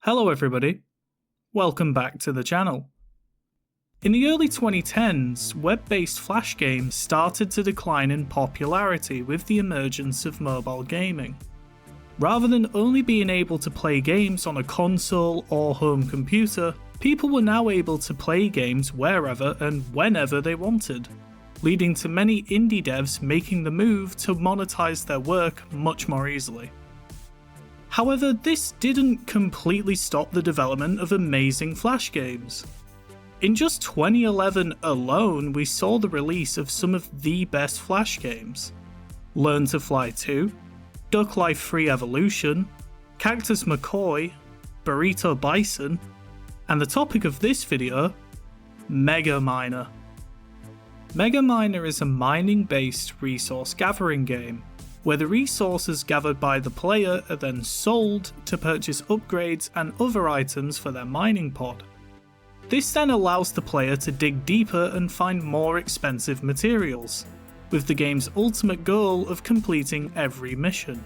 Hello everybody, welcome back to the channel. In the early 2010s, web-based flash games started to decline in popularity with the emergence of mobile gaming. Rather than only being able to play games on a console or home computer, people were now able to play games wherever and whenever they wanted, leading to many indie devs making the move to monetize their work much more easily. However, this didn't completely stop the development of amazing flash games. In just 2011 alone, we saw the release of some of the best flash games: Learn to Fly 2, Duck Life 3 Evolution, Cactus McCoy, Burrito Bison, and the topic of this video, Mega Miner. Mega Miner is a mining-based resource gathering game, where the resources gathered by the player are then sold to purchase upgrades and other items for their mining pod. This then allows the player to dig deeper and find more expensive materials, with the game's ultimate goal of completing every mission.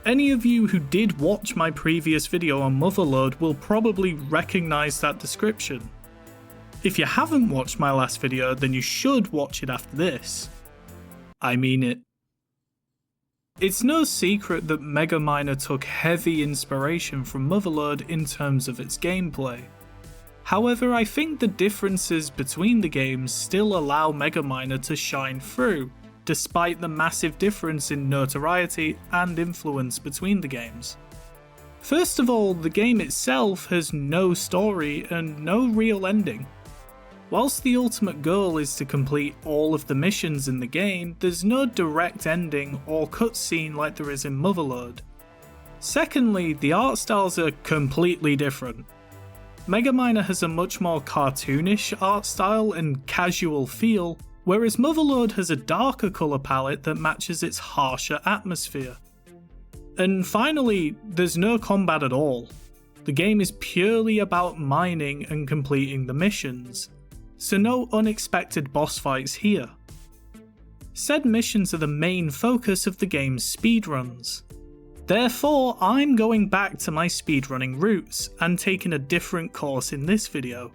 Any of you who did watch my previous video on Motherload will probably recognise that description. If you haven't watched my last video, then you should watch it after this. I mean it. It's no secret that Mega Miner took heavy inspiration from Motherload in terms of its gameplay. However, I think the differences between the games still allow Mega Miner to shine through, despite the massive difference in notoriety and influence between the games. First of all, the game itself has no story and no real ending. Whilst the ultimate goal is to complete all of the missions in the game, there's no direct ending or cutscene like there is in Motherload. Secondly, the art styles are completely different. Mega Miner has a much more cartoonish art style and casual feel, whereas Motherload has a darker colour palette that matches its harsher atmosphere. And finally, there's no combat at all. The game is purely about mining and completing the missions, so no unexpected boss fights here. Said missions are the main focus of the game's speedruns. Therefore, I'm going back to my speedrunning roots and taking a different course in this video.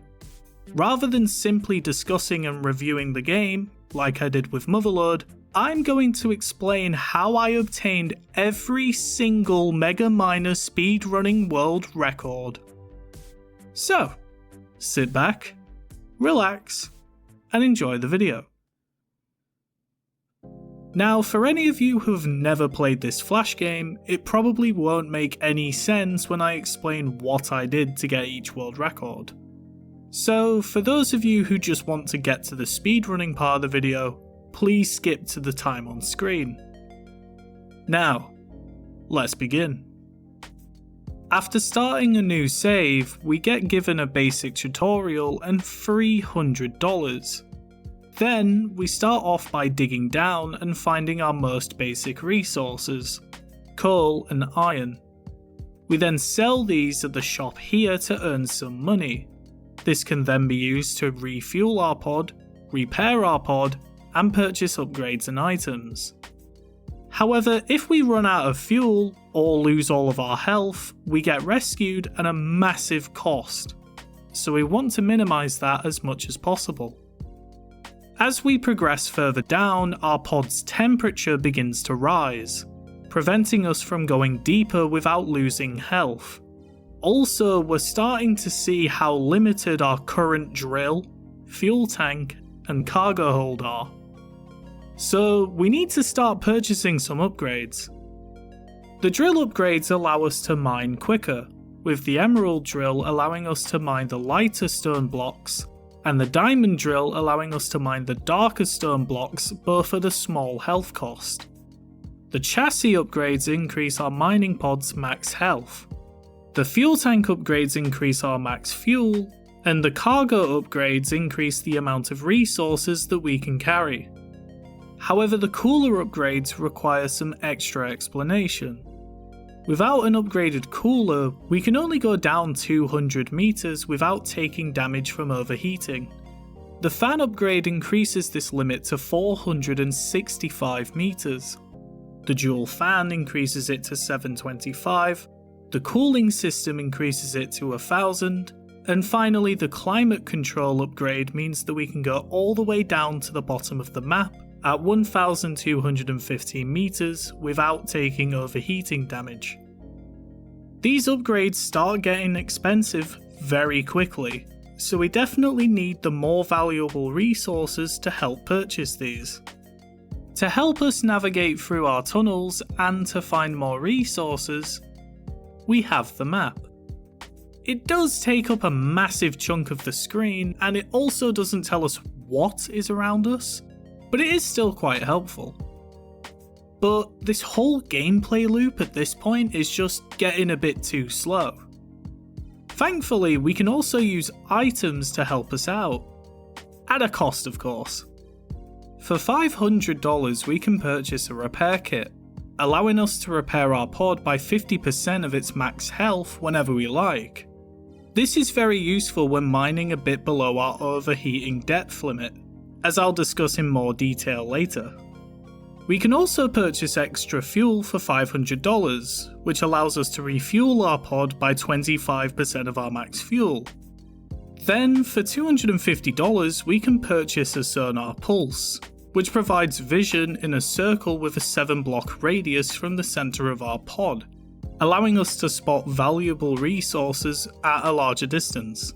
Rather than simply discussing and reviewing the game, like I did with Motherload, I'm going to explain how I obtained every single Mega Miner speedrunning world record. So, sit back, relax, and enjoy the video. Now, for any of you who have never played this flash game, it probably won't make any sense when I explain what I did to get each world record. So, for those of you who just want to get to the speedrunning part of the video, please skip to the time on screen. Now, let's begin. After starting a new save, we get given a basic tutorial and $300. Then, we start off by digging down and finding our most basic resources, coal and iron. We then sell these at the shop here to earn some money. This can then be used to refuel our pod, repair our pod, and purchase upgrades and items. However, if we run out of fuel, or lose all of our health, we get rescued at a massive cost, so we want to minimise that as much as possible. As we progress further down, our pod's temperature begins to rise, preventing us from going deeper without losing health. Also, we're starting to see how limited our current drill, fuel tank, and cargo hold are. So we need to start purchasing some upgrades. The drill upgrades allow us to mine quicker, with the emerald drill allowing us to mine the lighter stone blocks, and the diamond drill allowing us to mine the darker stone blocks, both at a small health cost. The chassis upgrades increase our mining pod's max health. The fuel tank upgrades increase our max fuel, and the cargo upgrades increase the amount of resources that we can carry. However, the cooler upgrades require some extra explanation. Without an upgraded cooler, we can only go down 200 meters without taking damage from overheating. The fan upgrade increases this limit to 465 meters. The dual fan increases it to 725, The cooling system increases it to 1000, and finally the climate control upgrade means that we can go all the way down to the bottom of the map at 1215 meters without taking overheating damage. These upgrades start getting expensive very quickly, so we definitely need the more valuable resources to help purchase these. To help us navigate through our tunnels and to find more resources, we have the map. It does take up a massive chunk of the screen, and it also doesn't tell us what is around us, but it is still quite helpful. But this whole gameplay loop at this point is just getting a bit too slow. Thankfully, we can also use items to help us out. At a cost, of course. For $500 we can purchase a repair kit, allowing us to repair our pod by 50% of its max health whenever we like. This is very useful when mining a bit below our overheating depth limit, as I'll discuss in more detail later. We can also purchase extra fuel for $500, which allows us to refuel our pod by 25% of our max fuel. Then, for $250 we can purchase a sonar pulse, which provides vision in a circle with a 7-block radius from the centre of our pod, allowing us to spot valuable resources at a larger distance.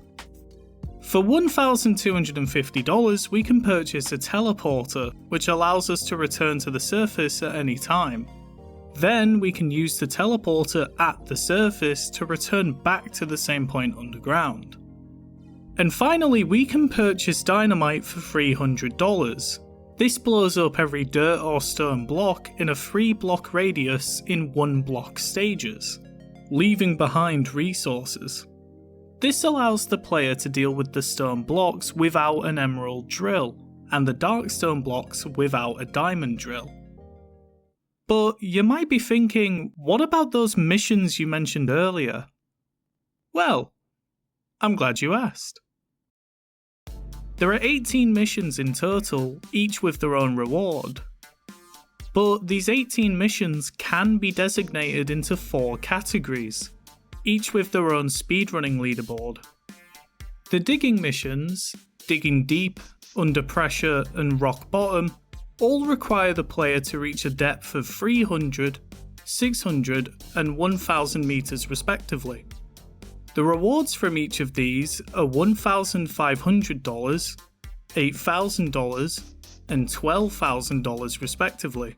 For $1,250 we can purchase a teleporter, which allows us to return to the surface at any time. Then we can use the teleporter at the surface to return back to the same point underground. And finally, we can purchase dynamite for $300. This blows up every dirt or stone block in a 3-block radius in 1-block stages, leaving behind resources. This allows the player to deal with the stone blocks without an emerald drill, and the dark stone blocks without a diamond drill. But you might be thinking, what about those missions you mentioned earlier? Well, I'm glad you asked. There are 18 missions in total, each with their own reward. But these 18 missions can be designated into 4 categories, each with their own speedrunning leaderboard. The digging missions, digging deep, under pressure and rock bottom, all require the player to reach a depth of 300, 600 and 1000 meters respectively. The rewards from each of these are $1,500, $8,000 and $12,000 respectively.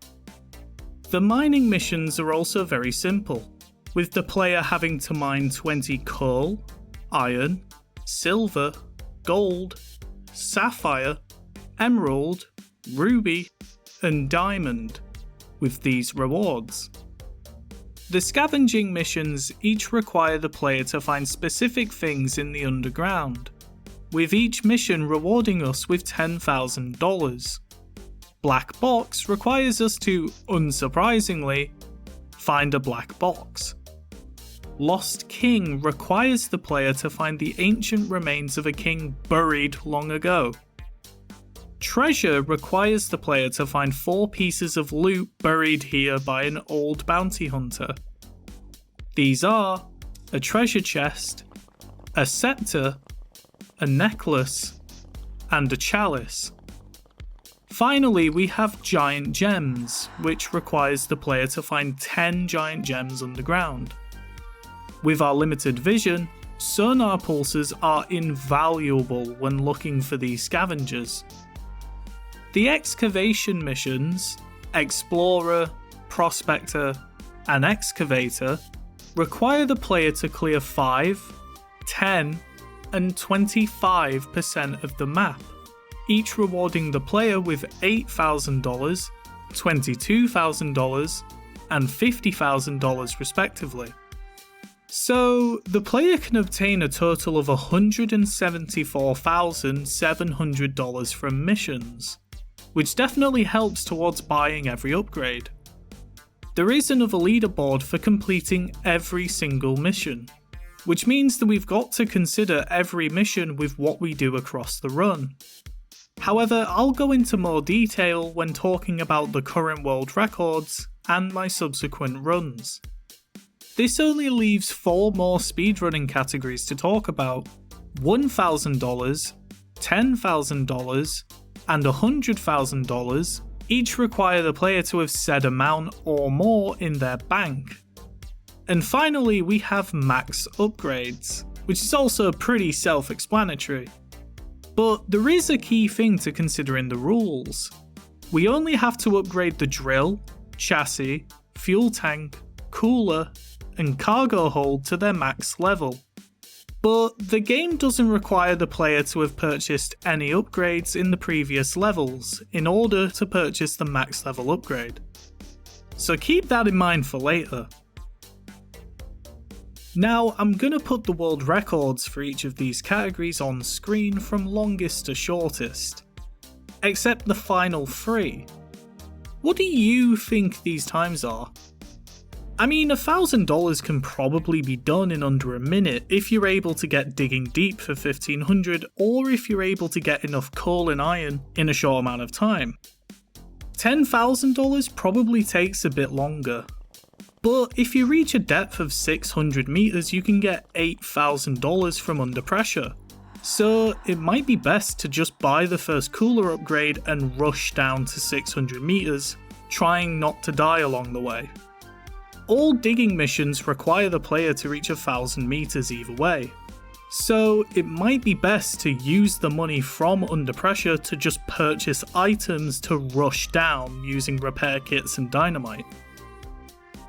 The mining missions are also very simple, with the player having to mine 20 coal, iron, silver, gold, sapphire, emerald, ruby and diamond, with these rewards. The scavenging missions each require the player to find specific things in the underground, with each mission rewarding us with $10,000. Black Box requires us to, unsurprisingly, find a black box. Lost King requires the player to find the ancient remains of a king buried long ago. Treasure requires the player to find 4 pieces of loot buried here by an old bounty hunter. These are a treasure chest, a scepter, a necklace, and a chalice. Finally, we have giant gems, which requires the player to find 10 giant gems underground. With our limited vision, sonar pulses are invaluable when looking for these scavengers. The excavation missions, Explorer, Prospector, and Excavator, require the player to clear 5, 10, and 25% of the map, each rewarding the player with $8,000, $22,000, and $50,000 respectively. So, the player can obtain a total of $174,700 from missions, which definitely helps towards buying every upgrade. There is another leaderboard for completing every single mission, which means that we've got to consider every mission with what we do across the run. However, I'll go into more detail when talking about the current world records and my subsequent runs. this only leaves 4 more speedrunning categories to talk about: $1,000, $10,000, and $100,000. Each require the player to have said amount or more in their bank. And finally, we have max upgrades, which is also pretty self-explanatory. But there is a key thing to consider in the rules. We only have to upgrade the drill, chassis, fuel tank, cooler, and cargo hold to their max level. But the game doesn't require the player to have purchased any upgrades in the previous levels in order to purchase the max level upgrade. So keep that in mind for later. Now I'm gonna put the world records for each of these categories on screen from longest to shortest, except the final 3. What do you think these times are? I mean, $1,000 can probably be done in under a minute if you're able to get digging deep for 1500, or if you're able to get enough coal and iron in a short amount of time. $10,000 probably takes a bit longer, but if you reach a depth of 600 meters, you can get $8,000 from under pressure. So it might be best to just buy the first cooler upgrade and rush down to 600 meters, trying not to die along the way. All digging missions require the player to reach 1,000 meters either way, so it might be best to use the money from under pressure to just purchase items to rush down using repair kits and dynamite.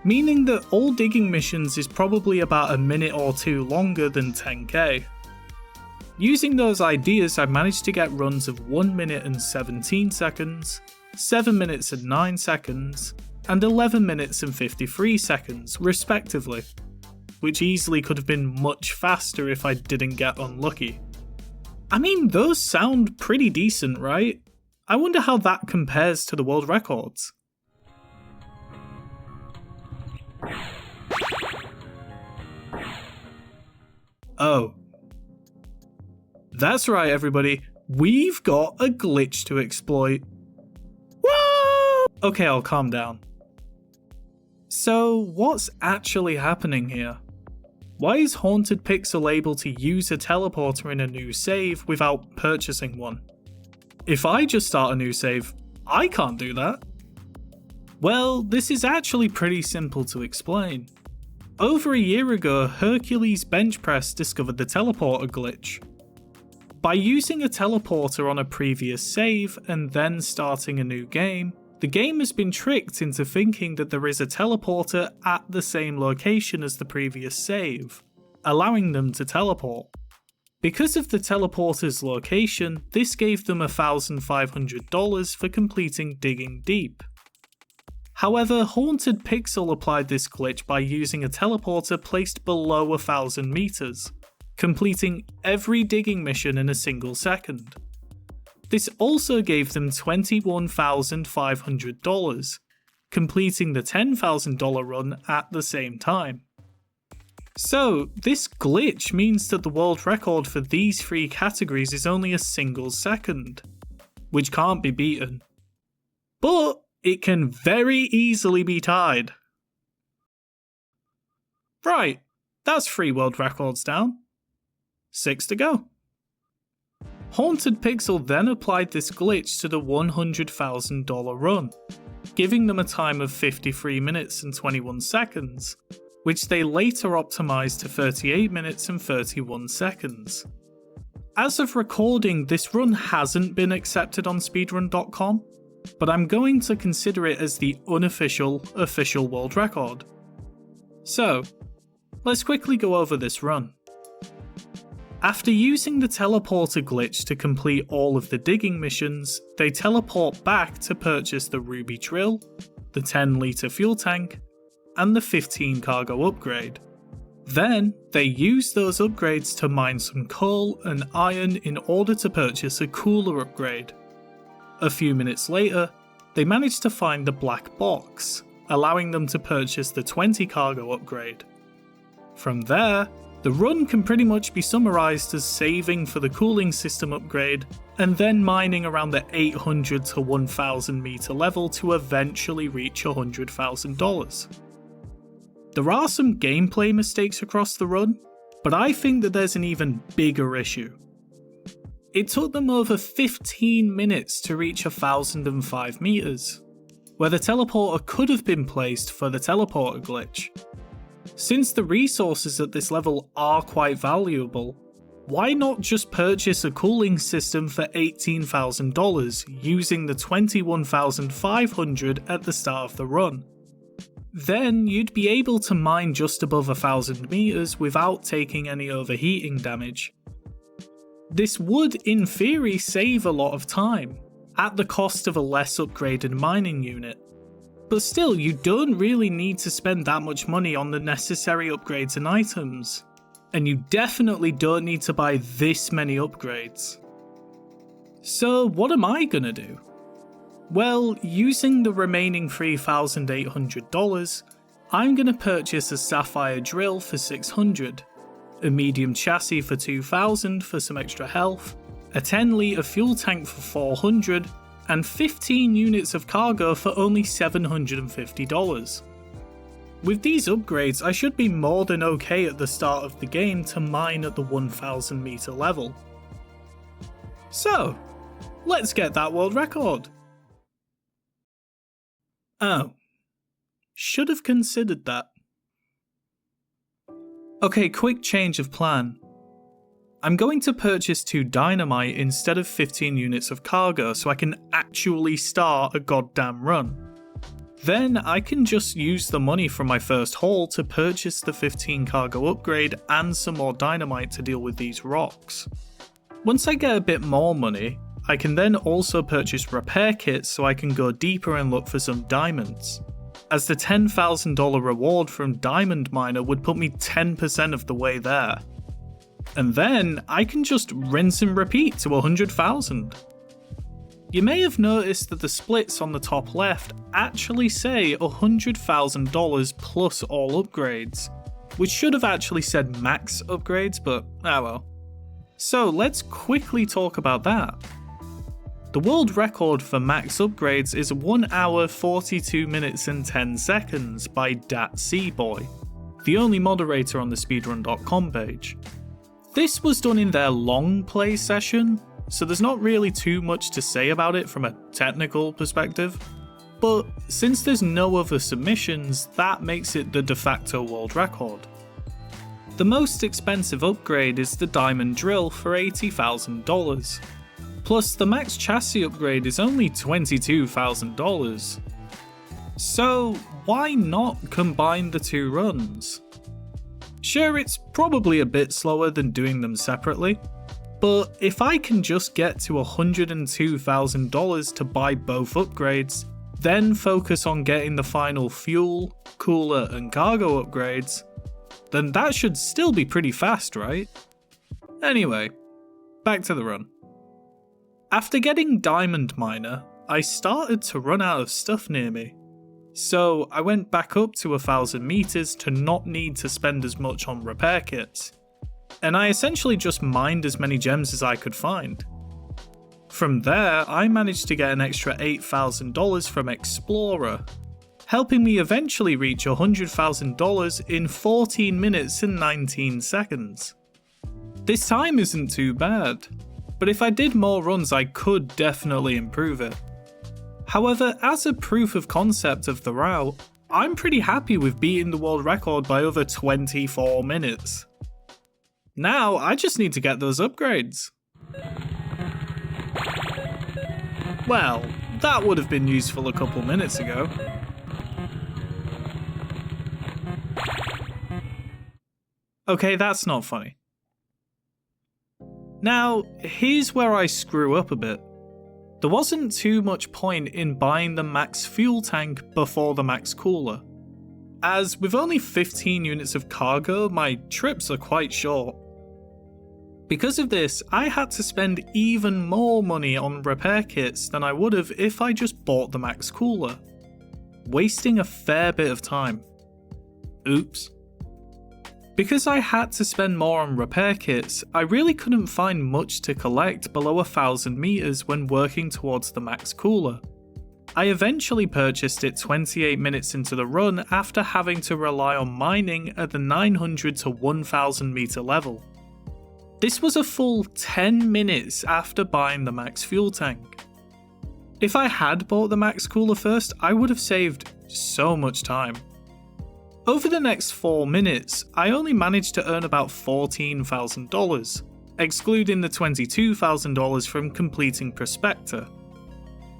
Meaning that all digging missions is probably about a minute or 2 longer than 10k. Using those ideas, I managed to get runs of 1 minute and 17 seconds, 7 minutes and 9 seconds, and 11 minutes and 53 seconds, respectively, which easily could have been much faster if I didn't get unlucky. I mean, those sound pretty decent, right? I wonder how that compares to the world records. Oh. That's right, everybody. We've got a glitch to exploit. Whoa! Okay, I'll calm down. So, what's actually happening here? Why is Haunted Pixel able to use a teleporter in a new save without purchasing one? If I just start a new save, I can't do that. Well, this is actually pretty simple to explain. Over a year ago, Hercules Bench Press discovered the teleporter glitch. By using a teleporter on a previous save and then starting a new game, the game has been tricked into thinking that there is a teleporter at the same location as the previous save, allowing them to teleport. Because of the teleporter's location, this gave them $1,500 for completing Digging Deep. However, Haunted Pixel applied this glitch by using a teleporter placed below 1,000 meters, completing every digging mission in a single second. This also gave them $21,500, completing the $10,000 run at the same time. So, this glitch means that the world record for these 3 categories is only a single second, which can't be beaten. But it can very easily be tied. Right, that's 3 world records down. 6 to go. Haunted Pixel then applied this glitch to the $100,000 run, giving them a time of 53 minutes and 21 seconds, which they later optimized to 38 minutes and 31 seconds. As of recording, this run hasn't been accepted on speedrun.com, but I'm going to consider it as the unofficial official world record. So, let's quickly go over this run. After using the teleporter glitch to complete all of the digging missions, they teleport back to purchase the ruby drill, the 10-litre fuel tank, and the 15 cargo upgrade. Then, they use those upgrades to mine some coal and iron in order to purchase a cooler upgrade. A few minutes later, they manage to find the black box, allowing them to purchase the 20 cargo upgrade. From there, the run can pretty much be summarised as saving for the cooling system upgrade, and then mining around the 800 to 1000 meter level to eventually reach $100,000. There are some gameplay mistakes across the run, but I think that there's an even bigger issue. It took them over 15 minutes to reach 1005 meters, where the teleporter could have been placed for the teleporter glitch. Since the resources at this level are quite valuable, why not just purchase a cooling system for $18,000 using the $21,500 at the start of the run? Then you'd be able to mine just above 1000 meters without taking any overheating damage. This would, in theory, save a lot of time, at the cost of a less upgraded mining unit. But still, you don't really need to spend that much money on the necessary upgrades and items. And you definitely don't need to buy this many upgrades. So what am I gonna do? Well, using the remaining $3,800, I'm gonna purchase a sapphire drill for $600, a medium chassis for $2,000 for some extra health, a 10-litre fuel tank for $400, and 15 units of cargo for only $750. With these upgrades, I should be more than okay at the start of the game to mine at the 1000 meter level. So, let's get that world record. Oh, should have considered that. Okay, quick change of plan. I'm going to purchase 2 dynamite instead of 15 units of cargo so I can actually start a goddamn run. Then I can just use the money from my first haul to purchase the 15 cargo upgrade and some more dynamite to deal with these rocks. Once I get a bit more money, I can then also purchase repair kits so I can go deeper and look for some diamonds, as the $10,000 reward from Diamond Miner would put me 10% of the way there. And then I can just rinse and repeat to 100,000. You may have noticed that the splits on the top left actually say $100,000 plus all upgrades, which should have actually said max upgrades, but ah well. So let's quickly talk about that. The world record for max upgrades is 1 hour 42 minutes and 10 seconds by DatCboy, the only moderator on the speedrun.com page. This was done in their long play session, so there's not really too much to say about it from a technical perspective, but since there's no other submissions, that makes it the de facto world record. The most expensive upgrade is the diamond drill for $80,000, plus the max chassis upgrade is only $22,000. So why not combine the 2 runs? Sure, it's probably a bit slower than doing them separately, but if I can just get to $102,000 to buy both upgrades, then focus on getting the final fuel, cooler and cargo upgrades, then that should still be pretty fast, right? Anyway, back to the run. After getting Diamond Miner, I started to run out of stuff near me. So I went back up to 1000 meters to not need to spend as much on repair kits, and I essentially just mined as many gems as I could find. From there, I managed to get an extra $8,000 from Explorer, helping me eventually reach $100,000 in 14 minutes and 19 seconds. This time isn't too bad, but if I did more runs I could definitely improve it. However, as a proof of concept of the route, I'm pretty happy with beating the world record by over 24 minutes. Now, I just need to get those upgrades. Well, that would have been useful a couple minutes ago. Okay, that's not funny. Now, here's where I screw up a bit. There wasn't too much point in buying the max fuel tank before the max cooler, as with only 15 units of cargo, my trips are quite short. Because of this, I had to spend even more money on repair kits than I would have if I just bought the max cooler, wasting a fair bit of time. Oops. Because I had to spend more on repair kits, I really couldn't find much to collect below 1000 meters when working towards the max cooler. I eventually purchased it 28 minutes into the run after having to rely on mining at the 900 to 1000 meter level. This was a full 10 minutes after buying the max fuel tank. If I had bought the max cooler first, I would have saved so much time. Over the next 4 minutes, I only managed to earn about $14,000, excluding the $22,000 from completing Prospector.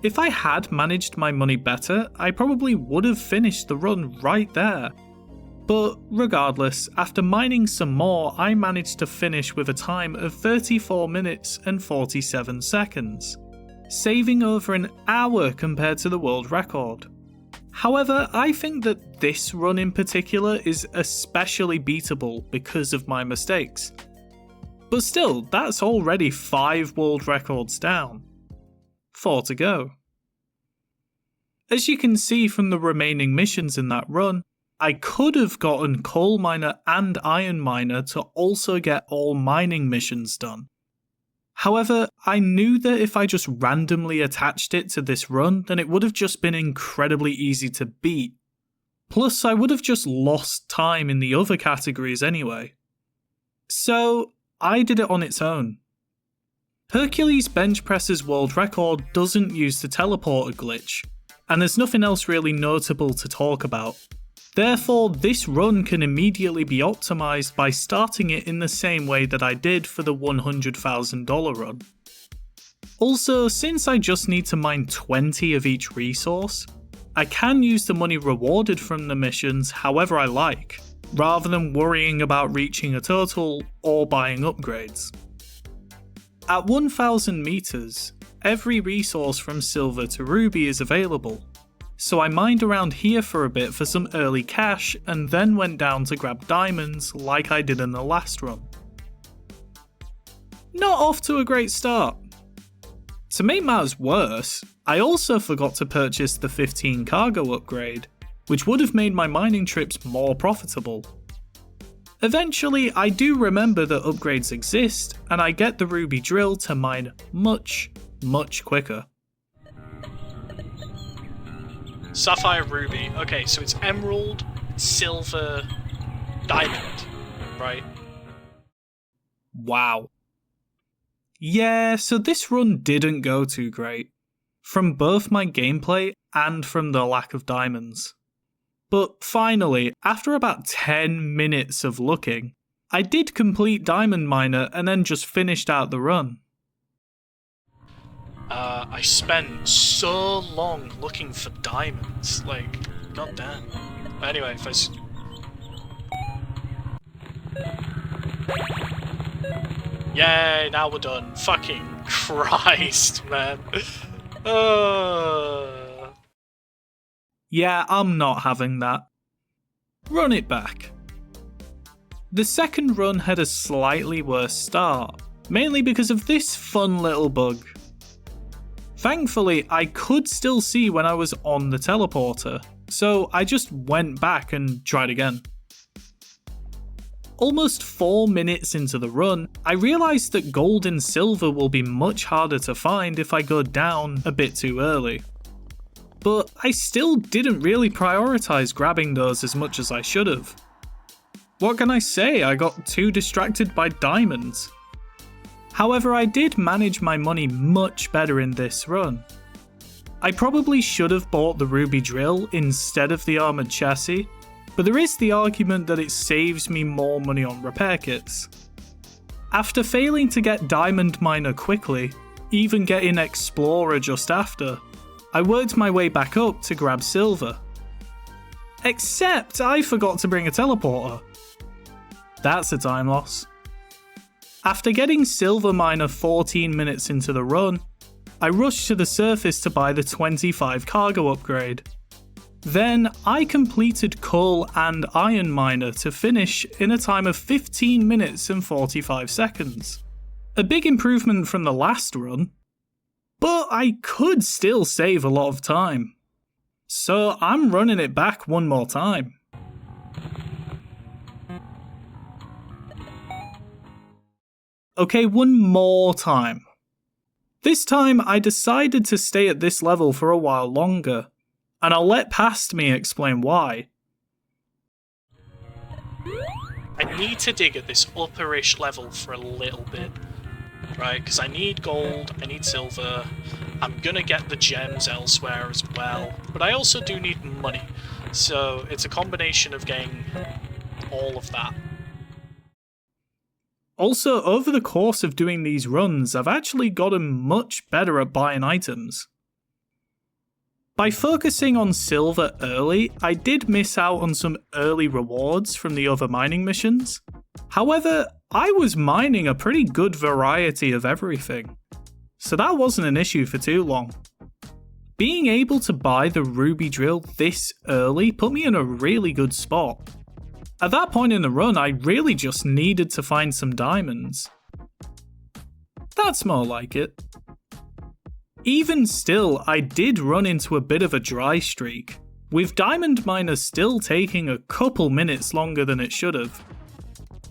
If I had managed my money better, I probably would have finished the run right there. But regardless, after mining some more, I managed to finish with a time of 34 minutes and 47 seconds, saving over an hour compared to the world record. However, I think that this run in particular is especially beatable because of my mistakes. But still, that's already 5 world records down. 4 to go. As you can see from the remaining missions in that run, I could have gotten Coal Miner and Iron Miner to also get all mining missions done. However, I knew that if I just randomly attached it to this run, then it would have just been incredibly easy to beat. Plus, I would have just lost time in the other categories anyway. So, I did it on its own. Hercules Bench Press's world record doesn't use the teleporter glitch, and there's nothing else really notable to talk about. Therefore, this run can immediately be optimised by starting it in the same way that I did for the $100,000 run. Also, since I just need to mine 20 of each resource, I can use the money rewarded from the missions however I like, rather than worrying about reaching a total or buying upgrades. At 1000 meters, every resource from silver to ruby is available, so I mined around here for a bit for some early cash and then went down to grab diamonds like I did in the last run. Not off to a great start. To make matters worse, I also forgot to purchase the 15 cargo upgrade, which would have made my mining trips more profitable. Eventually, I do remember that upgrades exist, and I get the ruby drill to mine much quicker. Sapphire Ruby. Okay, so it's Emerald, Silver, Diamond, right? Wow. Yeah, so this run didn't go too great, from both my gameplay and from the lack of diamonds. But finally, after about 10 minutes of looking, I did complete Diamond Miner and then just finished out the run. I spent so long looking for diamonds, like, goddamn. But anyway, Yay, now we're done. Fucking Christ, man. Yeah, I'm not having that. Run it back. The second run had a slightly worse start, mainly because of this fun little bug. Thankfully, I could still see when I was on the teleporter, so I just went back and tried again. Almost 4 minutes into the run, I realised that gold and silver will be much harder to find if I go down a bit too early. But I still didn't really prioritise grabbing those as much as I should have. What can I say, I got too distracted by diamonds. However, I did manage my money much better in this run. I probably should have bought the ruby drill instead of the armoured chassis, but there is the argument that it saves me more money on repair kits. After failing to get Diamond Miner quickly, even getting Explorer just after, I worked my way back up to grab silver. Except I forgot to bring a teleporter. That's a time loss. After getting Silver Miner 14 minutes into the run, I rushed to the surface to buy the 25 cargo upgrade. Then I completed Coal and Iron Miner to finish in a time of 15 minutes and 45 seconds. A big improvement from the last run, but I could still save a lot of time. So I'm running it back one more time. Okay, one more time. This time I decided to stay at this level for a while longer, and I'll let past me explain why. I need to dig at this upperish level for a little bit, right? Because I need gold, I need silver, I'm gonna get the gems elsewhere as well, but I also do need money, so it's a combination of getting all of that. Also, over the course of doing these runs, I've actually gotten much better at buying items. By focusing on silver early, I did miss out on some early rewards from the other mining missions. However, I was mining a pretty good variety of everything, so that wasn't an issue for too long. Being able to buy the ruby drill this early put me in a really good spot. At that point in the run, I really just needed to find some diamonds. That's more like it. Even still, I did run into a bit of a dry streak, with diamond miners still taking a couple minutes longer than it should have.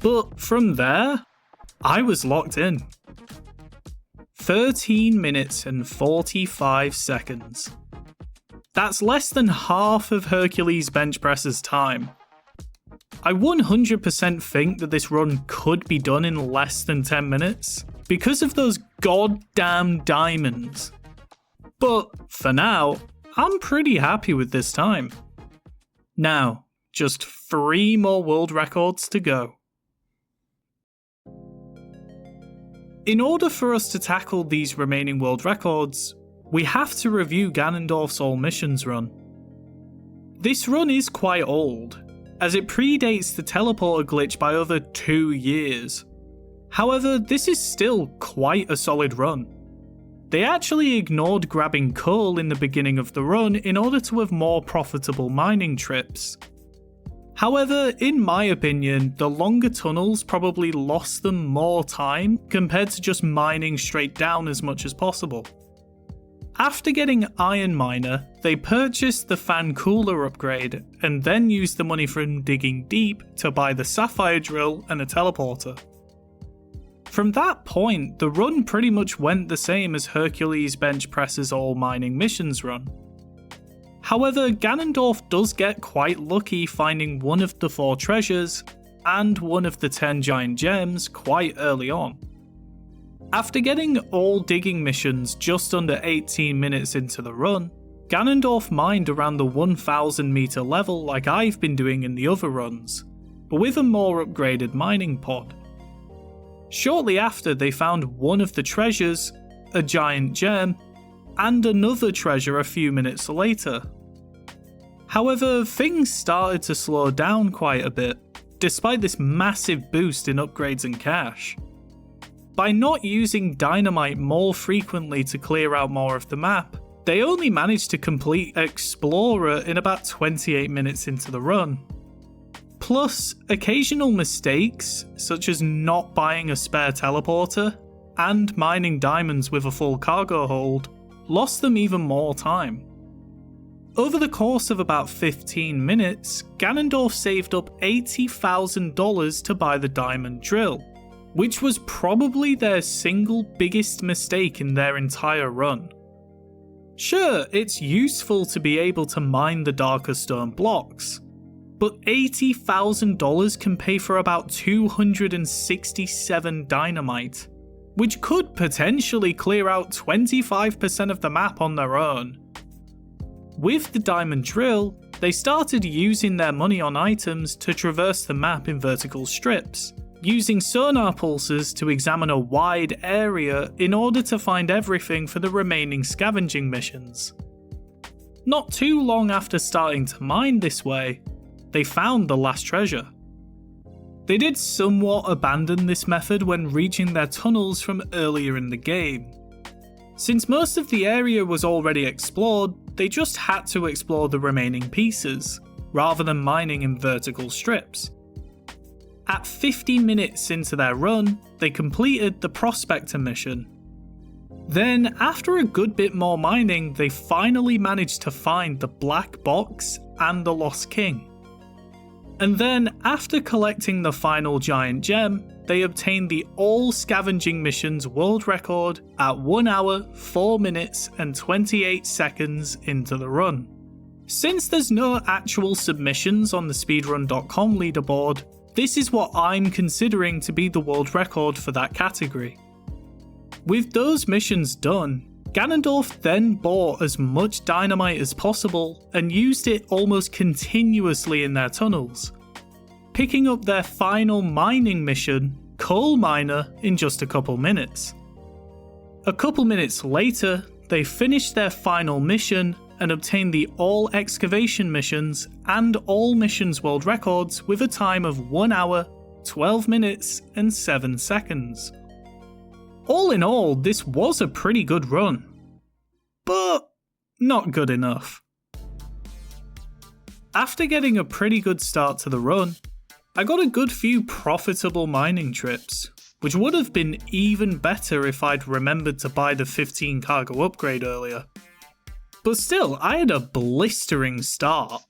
But from there, I was locked in. 13 minutes and 45 seconds. That's less than half of Hercules bench press's time. I 100% think that this run could be done in less than 10 minutes, because of those goddamn diamonds. But for now, I'm pretty happy with this time. Now, just 3 more world records to go. In order for us to tackle these remaining world records, we have to review Ganondorf's All Missions run. This run is quite old, as it predates the teleporter glitch by over 2 years. However, this is still quite a solid run. They actually ignored grabbing coal in the beginning of the run in order to have more profitable mining trips. However, in my opinion, the longer tunnels probably lost them more time compared to just mining straight down as much as possible. After getting Iron Miner, they purchased the Fan Cooler upgrade and then used the money from digging deep to buy the Sapphire Drill and a teleporter. From that point, the run pretty much went the same as Hercules bench presses all mining missions run. However, Ganondorf does get quite lucky finding one of the 4 treasures and one of the 10 giant gems quite early on. After getting all digging missions just under 18 minutes into the run, Ganondorf mined around the 1000 meter level like I've been doing in the other runs, but with a more upgraded mining pod. Shortly after, they found one of the treasures, a giant gem, and another treasure a few minutes later. However, things started to slow down quite a bit, despite this massive boost in upgrades and cash. By not using dynamite more frequently to clear out more of the map, they only managed to complete Explorer in about 28 minutes into the run. Plus, occasional mistakes, such as not buying a spare teleporter and mining diamonds with a full cargo hold, lost them even more time. Over the course of about 15 minutes, Ganondorf saved up $80,000 to buy the diamond drill, which was probably their single biggest mistake in their entire run. Sure, it's useful to be able to mine the darker stone blocks, but $80,000 can pay for about 267 dynamite, which could potentially clear out 25% of the map on their own. With the diamond drill, they started using their money on items to traverse the map in vertical strips, using sonar pulses to examine a wide area in order to find everything for the remaining scavenging missions. Not too long after starting to mine this way, they found the last treasure. They did somewhat abandon this method when reaching their tunnels from earlier in the game. Since most of the area was already explored, they just had to explore the remaining pieces, rather than mining in vertical strips. At 50 minutes into their run, they completed the Prospector mission. Then, after a good bit more mining, they finally managed to find the Black Box and the Lost King. And then, after collecting the final giant gem, they obtained the all scavenging missions world record at 1 hour, 4 minutes and 28 seconds into the run. Since there's no actual submissions on the speedrun.com leaderboard, this is what I'm considering to be the world record for that category. With those missions done, Ganondorf then bought as much dynamite as possible and used it almost continuously in their tunnels, picking up their final mining mission, Coal Miner, in just a couple minutes. A couple minutes later, they finished their final mission and obtained the all excavation missions and all missions world records with a time of 1 hour, 12 minutes and 7 seconds. All in all, this was a pretty good run, but not good enough. After getting a pretty good start to the run, I got a good few profitable mining trips, which would have been even better if I'd remembered to buy the 15 cargo upgrade earlier. But still, I had a blistering start,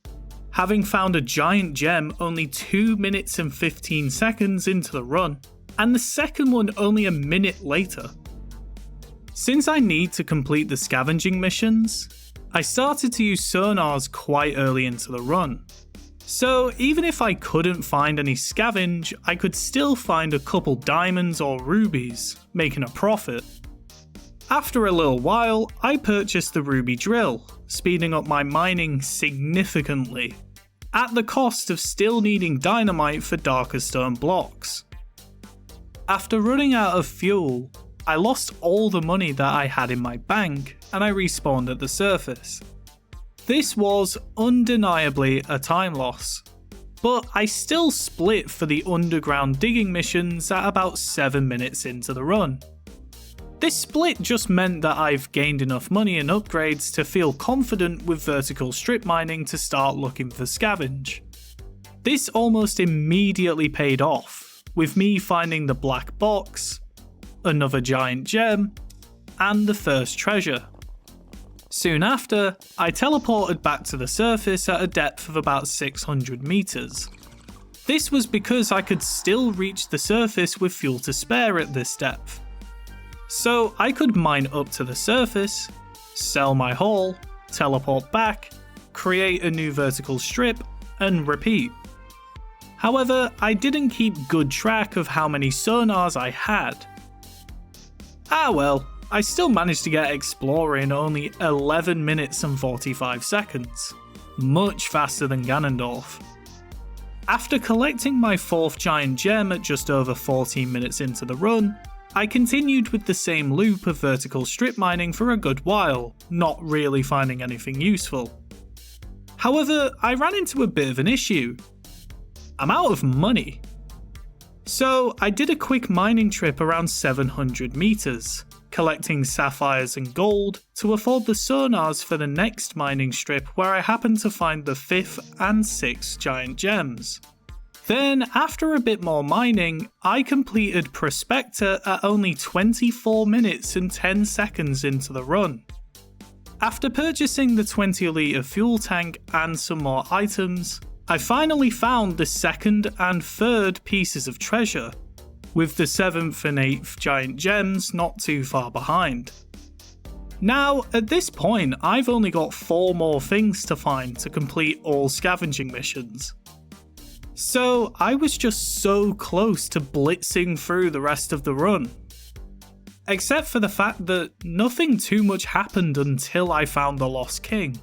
having found a giant gem only 2 minutes and 15 seconds into the run, and the second one only a minute later. Since I need to complete the scavenging missions, I started to use sonars quite early into the run. So even if I couldn't find any scavenge, I could still find a couple diamonds or rubies, making a profit. After a little while, I purchased the ruby drill, speeding up my mining significantly, at the cost of still needing dynamite for darker stone blocks. After running out of fuel, I lost all the money that I had in my bank and I respawned at the surface. This was undeniably a time loss, but I still split for the underground digging missions at about 7 minutes into the run. This split just meant that I've gained enough money and upgrades to feel confident with vertical strip mining to start looking for scavenge. This almost immediately paid off, with me finding the black box, another giant gem, and the first treasure. Soon after, I teleported back to the surface at a depth of about 600 meters. This was because I could still reach the surface with fuel to spare at this depth. So I could mine up to the surface, sell my haul, teleport back, create a new vertical strip, and repeat. However, I didn't keep good track of how many sonars I had. Ah well, I still managed to get Explorer in only 11 minutes and 45 seconds, much faster than Ganondorf. After collecting my 4th giant gem at just over 14 minutes into the run, I continued with the same loop of vertical strip mining for a good while, not really finding anything useful. However, I ran into a bit of an issue. I'm out of money. So I did a quick mining trip around 700 meters, collecting sapphires and gold to afford the sonars for the next mining strip where I happened to find the 5th and 6th giant gems. Then, after a bit more mining, I completed Prospector at only 24 minutes and 10 seconds into the run. After purchasing the 20 litre fuel tank and some more items, I finally found the 2nd and 3rd pieces of treasure, with the 7th and 8th giant gems not too far behind. Now, at this point, I've only got 4 more things to find to complete all scavenging missions. So I was just so close to blitzing through the rest of the run. Except for the fact that nothing too much happened until I found the Lost King.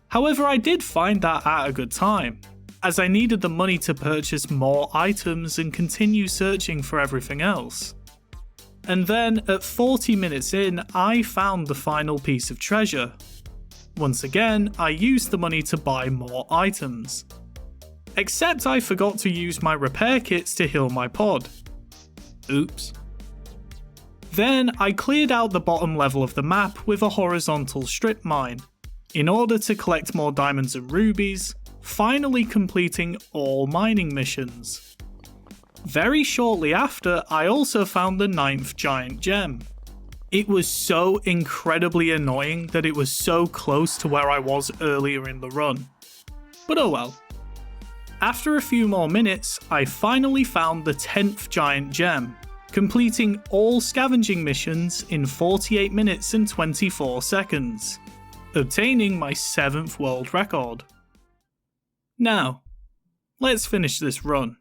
However, I did find that at a good time, as I needed the money to purchase more items and continue searching for everything else. And then, at 40 minutes in, I found the final piece of treasure. Once again, I used the money to buy more items. Except I forgot to use my repair kits to heal my pod. Oops. Then I cleared out the bottom level of the map with a horizontal strip mine, in order to collect more diamonds and rubies, finally completing all mining missions. Very shortly after, I also found the 9th giant gem. It was so incredibly annoying that it was so close to where I was earlier in the run. But oh well. After a few more minutes, I finally found the 10th giant gem, completing all scavenging missions in 48 minutes and 24 seconds, obtaining my 7th world record. Now, let's finish this run.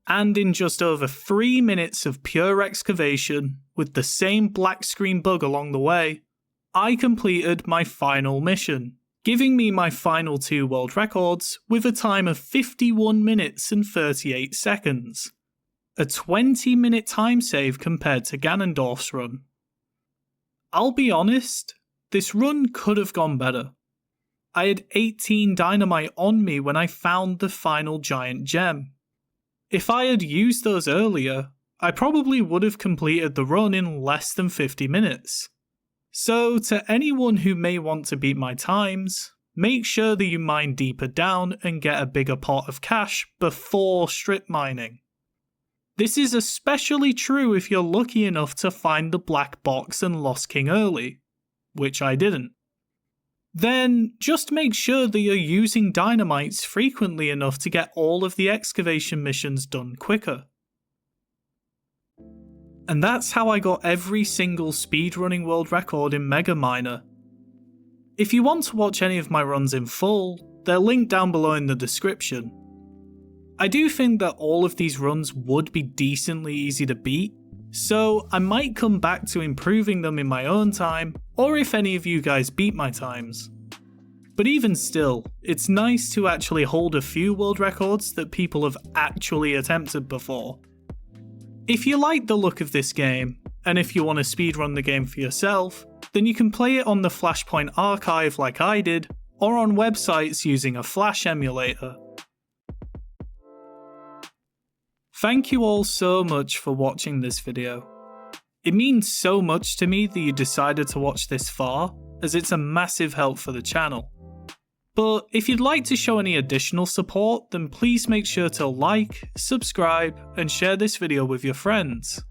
And in just over 3 minutes of pure excavation, with the same black screen bug along the way, I completed my final mission, giving me my final 2 world records with a time of 51 minutes and 38 seconds. A 20-minute time save compared to Ganondorf's run. I'll be honest, this run could have gone better. I had 18 dynamite on me when I found the final giant gem. If I had used those earlier, I probably would have completed the run in less than 50 minutes. So to anyone who may want to beat my times, make sure that you mine deeper down and get a bigger pot of cash before strip mining. This is especially true if you're lucky enough to find the black box and Lost King early, which I didn't. Then just make sure that you're using dynamites frequently enough to get all of the excavation missions done quicker. And that's how I got every single speedrunning world record in Mega Miner. If you want to watch any of my runs in full, they're linked down below in the description. I do think that all of these runs would be decently easy to beat, so I might come back to improving them in my own time, or if any of you guys beat my times. But even still, it's nice to actually hold a few world records that people have actually attempted before. If you like the look of this game, and if you want to speedrun the game for yourself, then you can play it on the Flashpoint archive like I did, or on websites using a Flash emulator. Thank you all so much for watching this video. It means so much to me that you decided to watch this far, as it's a massive help for the channel. But if you'd like to show any additional support, then please make sure to like, subscribe, and share this video with your friends.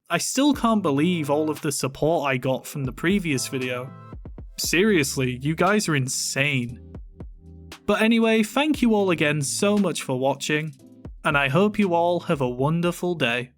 I still can't believe all of the support I got from the previous video. Seriously, you guys are insane. But anyway, thank you all again so much for watching, and I hope you all have a wonderful day.